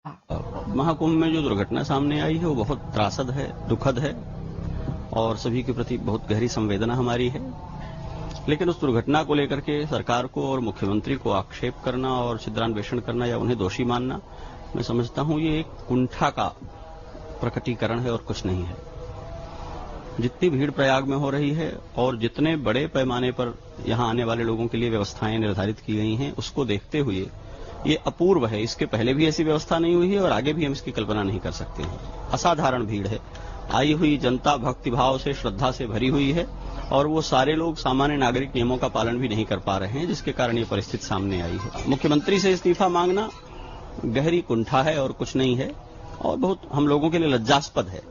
महाकुंभ में जो दुर्घटना सामने आई है वो बहुत त्रासद है, दुखद है और सभी के प्रति बहुत गहरी संवेदना हमारी है। लेकिन उस दुर्घटना को लेकर के सरकार को और मुख्यमंत्री को आक्षेप करना और छिद्रान्वेषण करना या उन्हें दोषी मानना, मैं समझता हूं ये एक कुंठा का प्रकटीकरण है और कुछ नहीं है। जितनी भीड़ प्रयाग में हो रही है और जितने बड़े पैमाने पर यहां आने वाले लोगों के लिए व्यवस्थाएं निर्धारित की गई हैं, उसको देखते हुए ये अपूर्व है। इसके पहले भी ऐसी व्यवस्था नहीं हुई है और आगे भी हम इसकी कल्पना नहीं कर सकते हैं। असाधारण भीड़ है, आई हुई जनता भक्तिभाव से, श्रद्धा से भरी हुई है और वो सारे लोग सामान्य नागरिक नियमों का पालन भी नहीं कर पा रहे हैं, जिसके कारण ये परिस्थिति सामने आई है। मुख्यमंत्री से इस्तीफा मांगना गहरी कुंठा है और कुछ नहीं है और बहुत हम लोगों के लिए लज्जास्पद है।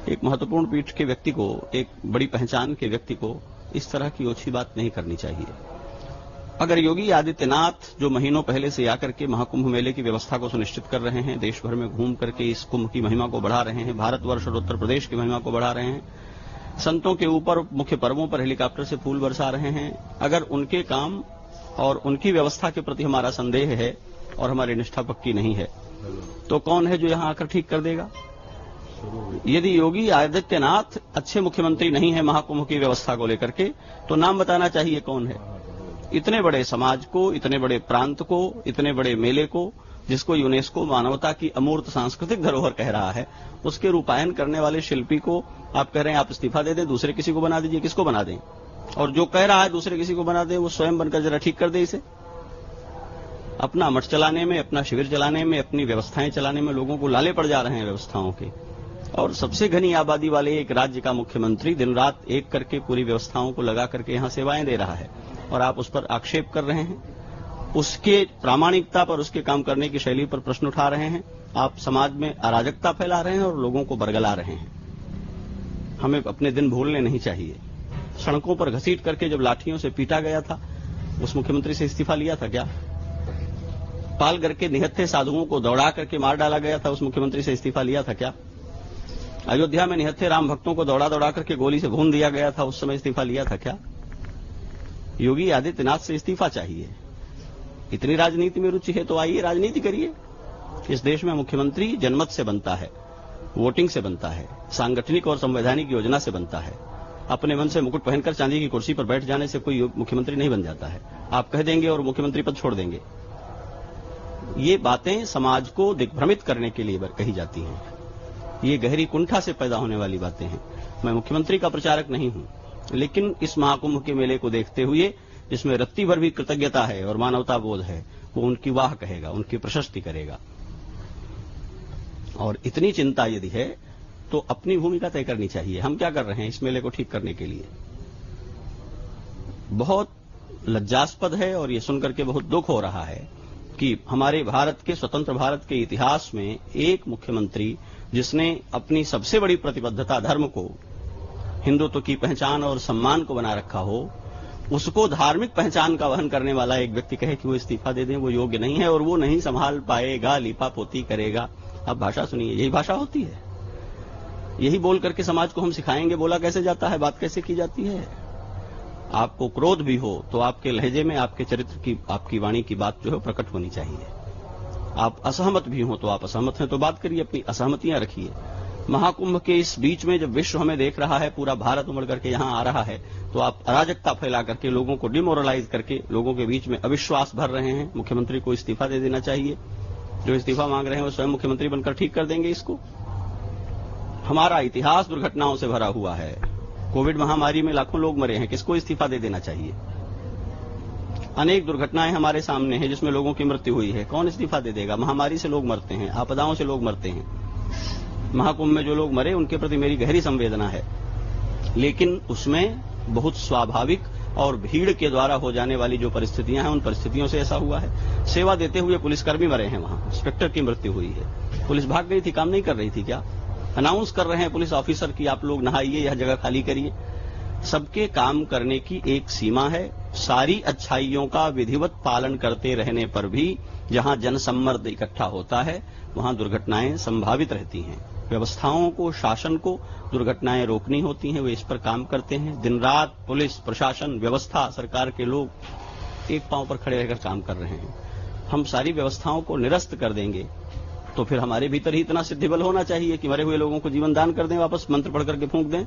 एक महत्वपूर्ण पीठ के व्यक्ति को, एक बड़ी पहचान के व्यक्ति को इस तरह की ओछी बात नहीं करनी चाहिए। अगर योगी आदित्यनाथ जो महीनों पहले से आकर के महाकुंभ मेले की व्यवस्था को सुनिश्चित कर रहे हैं, देश भर में घूम करके इस कुंभ की महिमा को बढ़ा रहे हैं, भारतवर्ष और उत्तर प्रदेश की महिमा को बढ़ा रहे हैं, संतों के ऊपर मुख्य पर्वों पर हेलीकॉप्टर से फूल बरसा रहे हैं, अगर उनके काम और उनकी व्यवस्था के प्रति हमारा संदेह है और हमारी निष्ठा पक्की नहीं है, तो कौन है जो यहां आकर ठीक कर देगा? यदि योगी आदित्यनाथ अच्छे मुख्यमंत्री नहीं है महाकुंभ की व्यवस्था को लेकर के, तो नाम बताना चाहिए कौन है। इतने बड़े समाज को, इतने बड़े प्रांत को, इतने बड़े मेले को, जिसको यूनेस्को मानवता की अमूर्त सांस्कृतिक धरोहर कह रहा है, उसके रूपायन करने वाले शिल्पी को आप कह रहे हैं आप इस्तीफा दे दें, दूसरे किसी को बना दीजिए। किसको बना दें? और जो कह रहा है दूसरे किसी को बना दें, वो स्वयं बनकर जरा ठीक कर दे इसे। अपना मठ चलाने में, अपना शिविर चलाने में, अपनी व्यवस्थाएं चलाने में लोगों को लाले पड़ जा रहे हैं व्यवस्थाओं के। और सबसे घनी आबादी वाले एक राज्य का मुख्यमंत्री दिन रात एक करके पूरी व्यवस्थाओं को लगा करके यहां सेवाएं दे रहा है और आप उस पर आक्षेप कर रहे हैं, उसके प्रामाणिकता पर, उसके काम करने की शैली पर प्रश्न उठा रहे हैं। आप समाज में अराजकता फैला रहे हैं और लोगों को बरगला रहे हैं। हमें अपने दिन भूलने नहीं चाहिए। सड़कों पर घसीट करके जब लाठियों से पीटा गया था, उस मुख्यमंत्री से इस्तीफा लिया था क्या? पालघर के निहत्थे साधुओं को दौड़ा करके मार डाला गया था, उस मुख्यमंत्री से इस्तीफा लिया था क्या? अयोध्या में निहत्थे राम भक्तों को दौड़ा दौड़ा करके गोली से भून दिया गया था, उस समय इस्तीफा लिया था क्या? योगी आदित्यनाथ से इस्तीफा चाहिए। इतनी राजनीति में रुचि है तो आइए राजनीति करिए। इस देश में मुख्यमंत्री जनमत से बनता है, वोटिंग से बनता है, सांगठनिक और संवैधानिक योजना से बनता है। अपने मन से मुकुट पहनकर चांदी की कुर्सी पर बैठ जाने से कोई मुख्यमंत्री नहीं बन जाता है। आप कह देंगे और मुख्यमंत्री पद छोड़ देंगे। ये बातें समाज को दिग्भ्रमित करने के लिए कही जाती हैं। ये गहरी कुंठा से पैदा होने वाली बातें हैं। मैं मुख्यमंत्री का प्रचारक नहीं हूं, लेकिन इस महाकुंभ के मेले को देखते हुए, जिसमें रत्ती भर भी कृतज्ञता है और मानवता बोध है, वो उनकी वाह कहेगा, उनकी प्रशस्ति करेगा। और इतनी चिंता यदि है तो अपनी भूमिका तय करनी चाहिए। हम क्या कर रहे हैं इस मेले को ठीक करने के लिए? बहुत लज्जास्पद है और ये सुनकर के बहुत दुख हो रहा है कि हमारे भारत के, स्वतंत्र भारत के इतिहास में एक मुख्यमंत्री जिसने अपनी सबसे बड़ी प्रतिबद्धता धर्म को, हिंदुत्व की पहचान और सम्मान को बना रखा हो, उसको धार्मिक पहचान का वहन करने वाला एक व्यक्ति कहे कि वो इस्तीफा दे दें, वो योग्य नहीं है और वो नहीं संभाल पाएगा, लीपापोती करेगा। अब भाषा सुनिए, यही भाषा होती है। यही बोल करके समाज को हम सिखाएंगे बोला कैसे जाता है, बात कैसे की जाती है। आपको क्रोध भी हो तो आपके लहजे में, आपके चरित्र की, आपकी वाणी की बात जो है प्रकट होनी चाहिए। आप असहमत भी हो तो आप असहमत हैं तो बात करिए, अपनी असहमतियां रखिए। महाकुंभ के इस बीच में जब विश्व हमें देख रहा है, पूरा भारत उमड़ करके यहां आ रहा है, तो आप अराजकता फैला करके, लोगों को डिमोरलाइज करके, लोगों के बीच में अविश्वास भर रहे हैं। मुख्यमंत्री को इस्तीफा दे देना चाहिए। जो इस्तीफा मांग रहे हैं वो स्वयं मुख्यमंत्री बनकर ठीक कर देंगे इसको। हमारा इतिहास दुर्घटनाओं से भरा हुआ है। कोविड महामारी में लाखों लोग मरे हैं, किसको इस्तीफा दे देना चाहिए? अनेक दुर्घटनाएं हमारे सामने हैं जिसमें लोगों की मृत्यु हुई है, कौन इस्तीफा दे देगा? महामारी से लोग मरते हैं, आपदाओं से लोग मरते हैं। महाकुंभ में जो लोग मरे उनके प्रति मेरी गहरी संवेदना है, लेकिन उसमें बहुत स्वाभाविक और भीड़ के द्वारा हो जाने वाली जो परिस्थितियां हैं, उन परिस्थितियों से ऐसा हुआ है। सेवा देते हुए पुलिसकर्मी मरे हैं, वहां इंस्पेक्टर की मृत्यु हुई है। पुलिस भाग गई थी, काम नहीं कर रही थी क्या? अनाउंस कर रहे हैं पुलिस ऑफिसर की आप लोग नहाइए, यह जगह खाली करिए। सबके काम करने की एक सीमा है। सारी अच्छाइयों का विधिवत पालन करते रहने पर भी जहां जनसम्मर्द इकट्ठा होता है, वहां दुर्घटनाएं संभावित रहती हैं। व्यवस्थाओं को, शासन को दुर्घटनाएं रोकनी होती हैं, वे इस पर काम करते हैं। दिन रात पुलिस, प्रशासन, व्यवस्था, सरकार के लोग एक पांव पर खड़े रहकर काम कर रहे हैं। हम सारी व्यवस्थाओं को निरस्त कर देंगे तो फिर हमारे भीतर ही इतना सिद्धि बल होना चाहिए कि मरे हुए लोगों को जीवन दान कर दें, वापस मंत्र पढ़ करके फूंक दें।